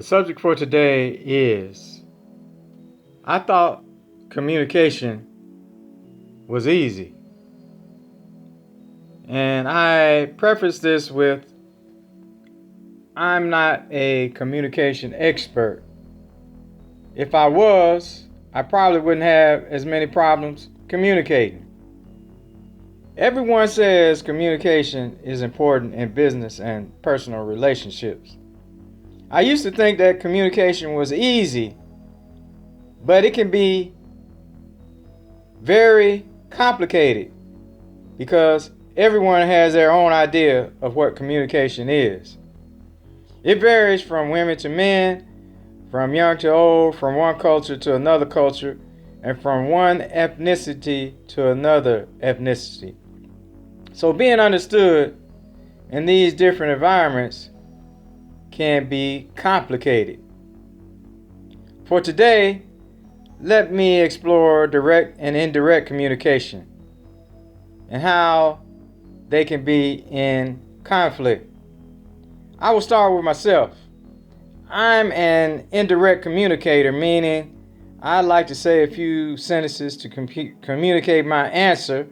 The subject for today is I thought communication was easy. And I preface this with I'm not a communication expert. If I was, I probably wouldn't have as many problems communicating. Everyone says communication is important in business and personal relationships. I used to think that communication was easy, but it can be very complicated because everyone has their own idea of what communication is. It varies from women to men, from young to old, from one culture to another culture, and from one ethnicity to another ethnicity. So being understood in these different environments can be complicated. For today, let me explore direct and indirect communication and how they can be in conflict. I will start with myself. I'm an indirect communicator, meaning I like to say a few sentences to communicate my answer,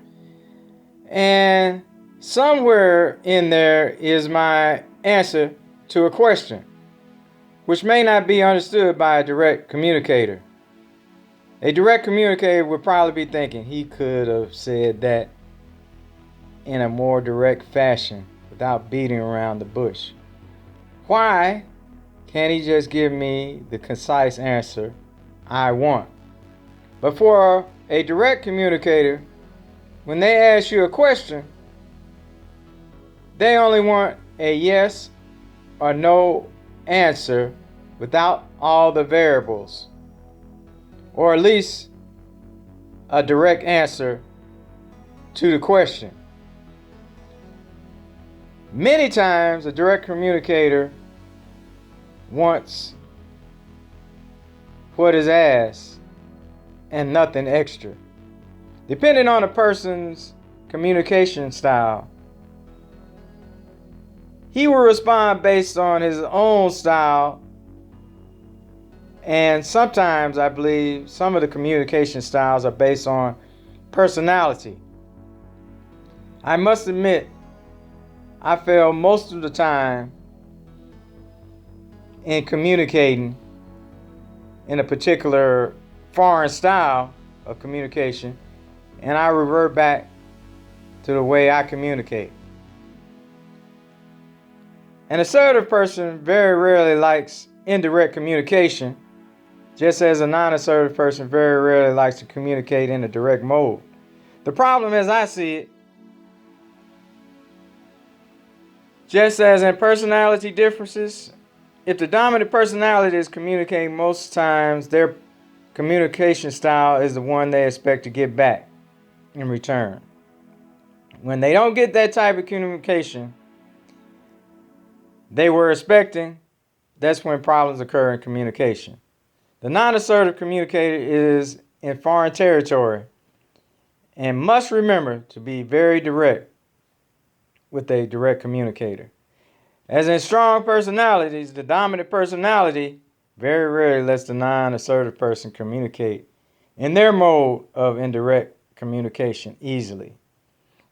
and somewhere in there is my answer to a question, which may not be understood by a direct communicator. A direct communicator would probably be thinking he could have said that in a more direct fashion without beating around the bush. Why can't he just give me the concise answer I want? But for a direct communicator, when they ask you a question, they only want a yes or no answer without all the variables, or at least a direct answer to the question. Many times, a direct communicator wants what is asked and nothing extra. Depending on a person's communication style, he will respond based on his own style, and sometimes I believe some of the communication styles are based on personality. I must admit, I fail most of the time in communicating in a particular foreign style of communication, and I revert back to the way I communicate. An assertive person very rarely likes indirect communication, just as a non-assertive person very rarely likes to communicate in a direct mode. The problem, as I see it, just as in personality differences, if the dominant personality is communicating, most times their communication style is the one they expect to get back in return. When they don't get that type of communication they were expecting, that's when problems occur in communication. The non-assertive communicator is in foreign territory and must remember to be very direct with a direct communicator. As in strong personalities, the dominant personality very rarely lets the non-assertive person communicate in their mode of indirect communication easily.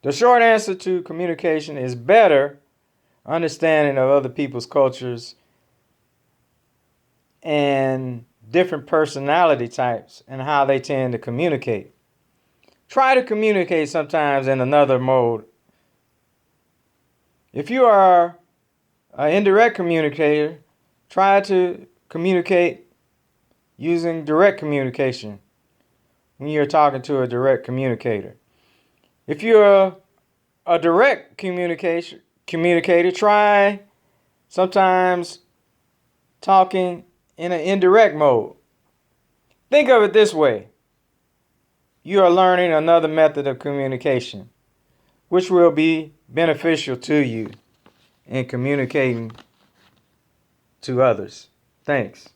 The short answer to communication is better understanding of other people's cultures and different personality types and how they tend to communicate. Try to communicate sometimes in another mode. If you are an indirect communicator, try to communicate using direct communication when you're talking to a direct communicator. If you're a direct communicator, try sometimes talking in an indirect mode. Think of it this way. You are learning another method of communication, which will be beneficial to you in communicating to others. Thanks.